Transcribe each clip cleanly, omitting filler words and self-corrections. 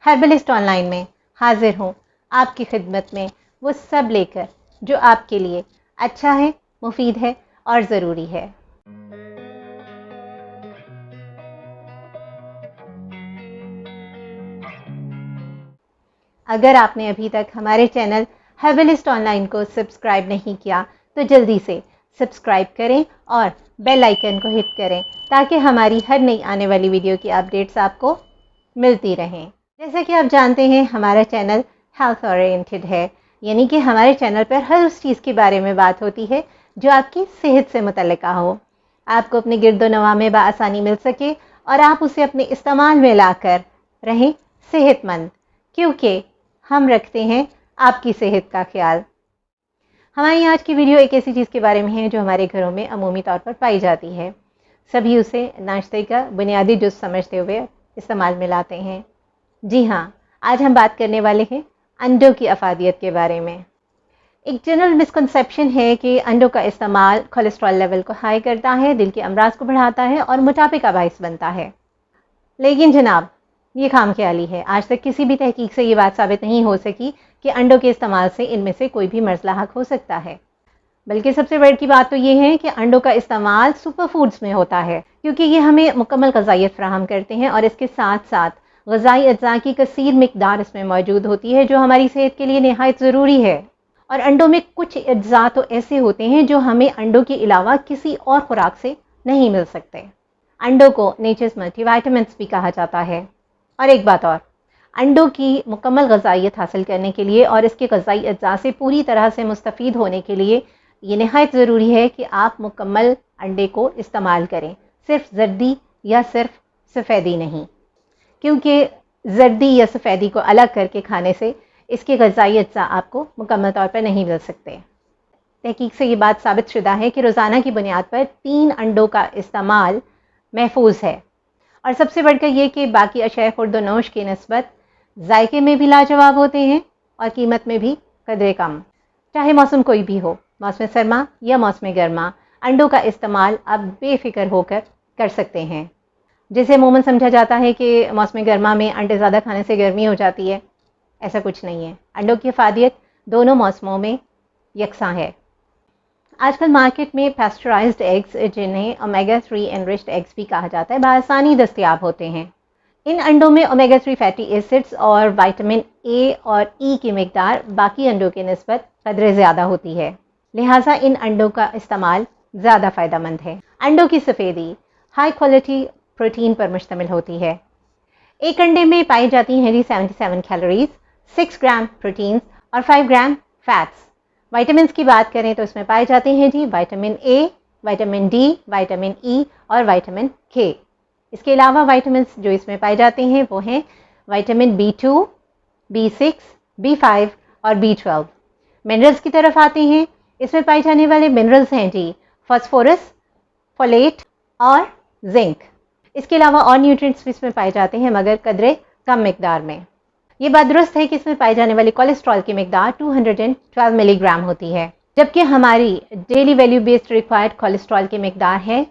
Herbalist online में हाजिर हूँ आपकी खिदमत में वो सब लेकर जो आपके लिए अच्छा है, मुफीद है और ज़रूरी है। अगर आपने अभी तक हमारे चैनल हर्बलिस्ट ऑनलाइन को सब्सक्राइब नहीं किया तो जल्दी से सब्सक्राइब करें और बेल आइकन को हिट करें ताकि हमारी हर नई आने वाली वीडियो की अपडेट्स आपको मिलती रहें। जैसा कि आप जानते हैं हमारा चैनल हेल्थ ओरिएंटेड है, यानी कि हमारे चैनल पर हर उस चीज़ के बारे में बात होती है जो आपकी सेहत से मुतल्लिका हो, आपको अपने गिरदोनवा में बआसानी मिल सके और आप उसे अपने इस्तेमाल में लाकर रहें सेहतमंद, क्योंकि हम रखते हैं आपकी सेहत का ख्याल। हमारी आज की वीडियो एक ऐसी चीज़ के बारे में है जो हमारे घरों में अमूमी तौर पर पाई जाती है। सभी उसे नाश्ते का बुनियादी जुज़ समझते हुए इस्तेमाल में लाते हैं। जी हाँ, आज हम बात करने वाले हैं अंडों की अफादियत के बारे में। एक जनरल मिसकंसेप्शन है कि अंडों का इस्तेमाल कोलेस्ट्रॉल लेवल को हाई करता है, दिल के अमराज को बढ़ाता है और मोटापे का बाइस बनता है। लेकिन जनाब, ये खामख्याली है। आज तक किसी भी तहकीक से ये बात साबित नहीं हो सकी कि अंडों के इस्तेमाल से इनमें से कोई भी मर्ज़ लाहक हो सकता है। बल्कि सबसे बड़ी की बात तो ये है कि अंडों का इस्तेमाल सुपर फूड्स में होता है, क्योंकि ये हमें मुकम्मल ग़ज़ाइयत फ़राहम करते हैं और इसके साथ साथ ग़ज़ाई अज्जा की कसीर मिक़दार इसमें मौजूद होती है जो हमारी सेहत के लिए नहायत ज़रूरी है। और अंडों में कुछ अज्जा तो ऐसे होते हैं जो हमें अंडों के अलावा किसी और खुराक से नहीं मिल सकते। अंडों को नेचर्स मल्टीविटामिन्स भी कहा जाता है। और एक बात और, अंडों की मुकम्मल ग़ज़ाइयत हासिल करने के लिए और इसके ग़ज़ाई अज्जा से पूरी तरह से मुस्तफ़ीद होने के लिए ये नहायत ज़रूरी है कि आप मुकम्मल अंडे को इस्तेमाल करें, सिर्फ जर्दी या सिर्फ सफ़ेदी नहीं, क्योंकि जर्दी या सफ़ेदी को अलग करके खाने से इसके ग़ज़ाई अज्जा आपको मुकम्मल तौर पर नहीं मिल सकते। तहकीक से ये बात साबित शुदा है कि रोज़ाना की बुनियाद पर 3 अंडों का इस्तेमाल महफूज है। और सबसे बढ़कर ये कि बाकी अशय खुर्दनोश की निस्बत जायके में भी लाजवाब होते हैं और कीमत में भी कदरे कम। चाहे मौसम कोई भी हो, मौसम सरमा या मौसम गर्मा, अंडों का इस्तेमाल आप बेफिक्र होकर कर सकते हैं। जिसे अमूमन समझा जाता है कि मौसम गर्मा में अंडे ज़्यादा खाने से गर्मी हो जाती है, ऐसा कुछ नहीं है। अंडों की अफादियत दोनों मौसमों में यकसां है। आजकल मार्केट में पैस्चराइज्ड एग्स, जिन्हें ओमेगा 3 एनरिच्ड एग्स भी कहा जाता है, बआसानी दस्तयाब होते हैं। इन अंडों में ओमेगा 3 फैटी एसिड्स और विटामिन ए और ई की मिकदार बाकी अंडों की निस्बत कदरे ज़्यादा होती है, लिहाजा इन अंडों का इस्तेमाल ज़्यादा फ़ायदेमंद है। अंडों की सफ़ेदी हाई क्वालिटी प्रोटीन पर मुश्तमिल होती है। एक अंडे में पाई जाती हैं 77 कैलोरीज, 6 ग्राम प्रोटीन्स और 5 ग्राम फैट्स। विटामिन की बात करें तो इसमें पाए जाते हैं जी vitamin A, vitamin D, vitamin E और विटामिन के। इसके अलावा विटामिन जो इसमें पाए जाते हैं वो हैं विटामिन B2, B6, B5 और B12। मिनरल्स की तरफ आते हैं, इसमें पाए जाने वाले मिनरल्स हैं जी फास्फोरस, फोलेट और जिंक। इसके अलावा और न्यूट्रिएंट्स भी इसमें पाए जाते हैं, मगर कदरे कम मिकदार में। ये बात दुरुस्त है कि इसमें पाई जाने वाली कोलेस्ट्रॉल की मिकदार 212 मिलीग्राम होती है, जबकि हमारी daily value based required cholesterol की मिकदार है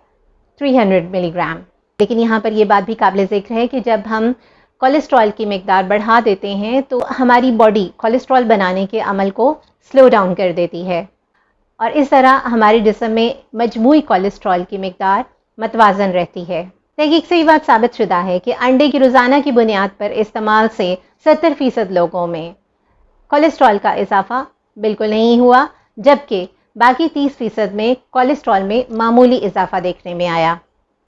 300 मिलीग्राम। लेकिन यहाँ पर यह बात भी काबिल ज़िक्र है कि जब हम कोलेस्ट्रॉल की मिकदार बढ़ा देते हैं तो हमारी बॉडी कोलेस्ट्रॉल बनाने के अमल को स्लो डाउन कर देती है और इस तरह हमारे जिस्म में मजमूई कोलेस्ट्रॉल की मिकदार मतवाजन रहती है। तहकीक से ये बात साबित शुदा है कि अंडे की रोज़ाना की बुनियाद पर इस्तेमाल से 70% लोगों में कोलेस्ट्रॉल का इजाफा बिल्कुल नहीं हुआ, जबकि बाकी 30% में कोलेस्ट्रॉल में मामूली इजाफा देखने में आया।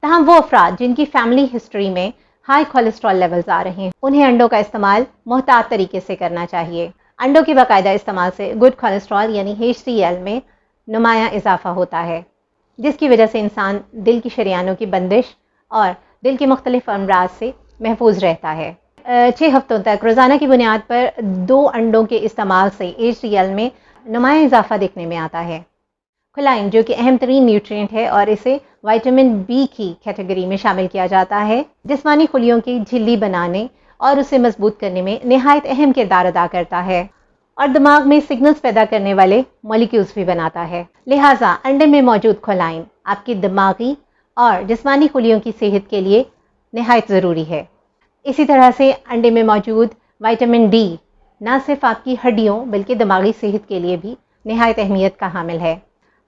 तहम वो अफराद जिनकी फैमिली हिस्ट्री में हाई कोलेस्ट्रॉल लेवल्स आ रहे हैं, उन्हें अंडों का इस्तेमाल मोहतात तरीके से करना चाहिए। अंडों के बाकायदा इस्तेमाल से गुड कोलेस्ट्रॉल यानी HDL में नुमाया इजाफा होता है, जिसकी वजह से इंसान दिल की शरियानों की बंदिश और दिल के मुख्तलिफ अमराज से महफूज रहता है। 6 हफ्तों तक रोज़ाना की बुनियाद पर 2 अंडों के इस्तेमाल से HDL में नुमाया इजाफा देखने में आता है। खोलाइन, जो कि अहम तरीन न्यूट्रिएंट है और इसे विटामिन बी की कैटेगरी में शामिल किया जाता है, जिस्मानी खुलियों की झिल्ली बनाने और उसे मजबूत करने में नहायत अहम किरदार अदा करता है और दिमाग में सिग्नल्स पैदा करने वाले मॉलिक्यूल्स भी बनाता है। लिहाजा अंडे में मौजूद खोलाइन आपकी दिमागी और जिस्मानी खुलियों की सेहत के लिए नहायत ज़रूरी है। اسی طرح سے انڈے میں موجود وٹامن ڈی نہ صرف آپ کی ہڈیوں بلکہ دماغی صحت کے لیے بھی نہایت اہمیت کا حامل ہے۔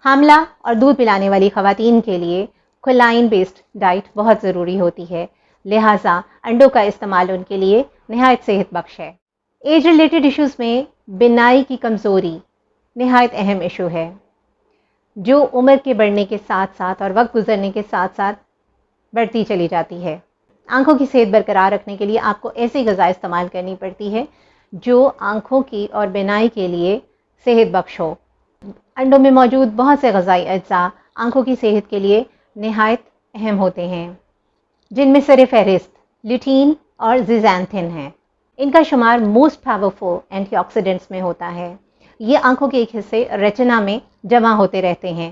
حاملہ اور دودھ پلانے والی خواتین کے لیے کولائن بیسڈ ڈائٹ بہت ضروری ہوتی ہے، لہٰذا انڈوں کا استعمال ان کے لیے نہایت صحت بخش ہے۔ ایج ریلیٹڈ ایشوز میں بینائی کی کمزوری نہایت اہم ایشو ہے، جو عمر کے بڑھنے کے ساتھ ساتھ اور وقت گزرنے کے ساتھ ساتھ بڑھتی چلی جاتی ہے۔ آنکھوں کی صحت برقرار رکھنے کے لیے آپ کو ایسی غذا استعمال کرنی پڑتی ہے جو آنکھوں کی اور بینائی کے لیے صحت بخش ہو۔ انڈوں میں موجود بہت سے غذائی اجزاء آنکھوں کی صحت کے لیے نہایت اہم ہوتے ہیں، جن میں سر فہرست لیوٹین اور زیزینتھن ہیں۔ ان کا شمار موسٹ پاورفل اینٹی آکسیڈنٹس میں ہوتا ہے۔ یہ آنکھوں کے ایک حصے ریٹنا میں جمع ہوتے رہتے ہیں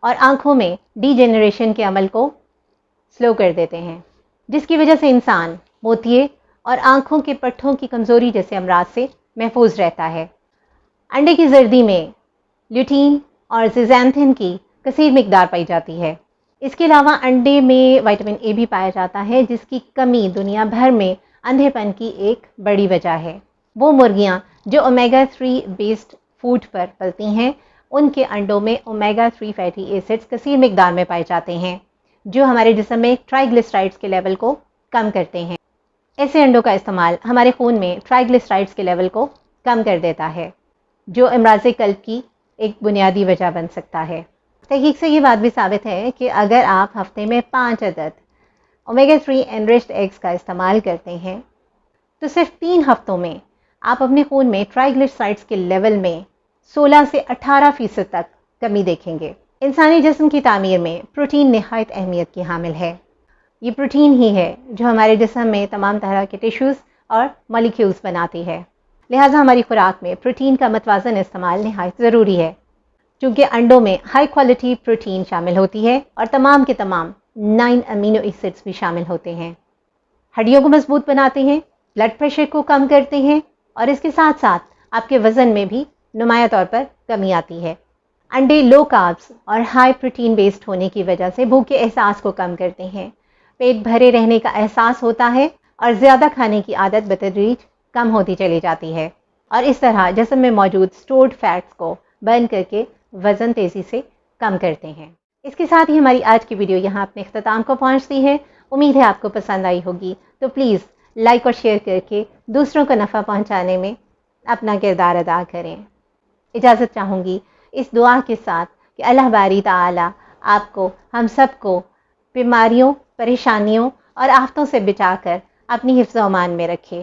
اور آنکھوں میں ڈی جنریشن کے عمل کو سلو کر دیتے ہیں، جس کی وجہ سے انسان موتیے اور آنکھوں کے پٹھوں کی کمزوری جیسے امراض سے محفوظ رہتا ہے۔ انڈے کی زردی میں لیوٹین اور زیزینتھن کی کثیر مقدار پائی جاتی ہے۔ اس کے علاوہ انڈے میں وٹامن اے بھی پایا جاتا ہے، جس کی کمی دنیا بھر میں اندھے پن کی ایک بڑی وجہ ہے۔ وہ مرغیاں جو اومیگا 3 بیسڈ فوڈ پر پلتی ہیں، ان کے انڈوں میں اومیگا 3 فیٹی ایسڈز کثیر مقدار میں پائے جاتے ہیں، جو ہمارے جسم میں ٹرائیگلیسرائڈز کے لیول کو کم کرتے ہیں۔ ایسے انڈوں کا استعمال ہمارے خون میں ٹرائیگلیسرائڈز کے لیول کو کم کر دیتا ہے، جو امراض قلب کی ایک بنیادی وجہ بن سکتا ہے۔ تحقیق سے یہ بات بھی ثابت ہے کہ اگر آپ ہفتے میں 5 عدد اومیگا 3 انریچڈ ایگز کا استعمال کرتے ہیں تو صرف 3 ہفتوں میں آپ اپنے خون میں ٹرائیگلیسرائڈز کے لیول میں 16 سے 18% تک کمی دیکھیں گے۔ انسانی جسم کی تعمیر میں پروٹین نہایت اہمیت کی حامل ہے۔ یہ پروٹین ہی ہے جو ہمارے جسم میں تمام طرح کے ٹیشوز اور مالیکیولز بناتی ہے، لہٰذا ہماری خوراک میں پروٹین کا متوازن استعمال نہایت ضروری ہے۔ چونکہ انڈوں میں ہائی کوالٹی پروٹین شامل ہوتی ہے اور تمام کے تمام 9 امینو ایسڈز بھی شامل ہوتے ہیں، ہڈیوں کو مضبوط بناتے ہیں، بلڈ پریشر کو کم کرتے ہیں اور اس کے ساتھ ساتھ آپ کے وزن میں بھی نمایاں طور پر کمی آتی ہے۔ انڈے لو کاربز اور ہائی پروٹین بیسڈ ہونے کی وجہ سے بھوک کے احساس کو کم کرتے ہیں، پیٹ بھرے رہنے کا احساس ہوتا ہے اور زیادہ کھانے کی عادت بتدریج کم ہوتی چلی جاتی ہے، اور اس طرح جسم میں موجود سٹورڈ فیٹس کو برن کر کے وزن تیزی سے کم کرتے ہیں۔ اس کے ساتھ ہی ہماری آج کی ویڈیو یہاں اپنے اختتام کو پہنچتی ہے۔ امید ہے آپ کو پسند آئی ہوگی، تو پلیز لائک اور شیئر کر کے دوسروں کو نفع پہنچانے میں اپنا کردار ادا کریں۔ اجازت چاہوں گی اس دعا کے ساتھ کہ اللہ باری تعالی آپ کو، ہم سب کو بیماریوں، پریشانیوں اور آفتوں سے بچا کر اپنی حفظ و امان میں رکھے۔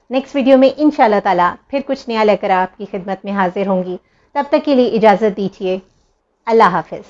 نیکسٹ ویڈیو میں انشاءاللہ تعالی پھر کچھ نیا لے کر آپ کی خدمت میں حاضر ہوں گی۔ تب تک کے لیے اجازت دیجیے۔ اللہ حافظ۔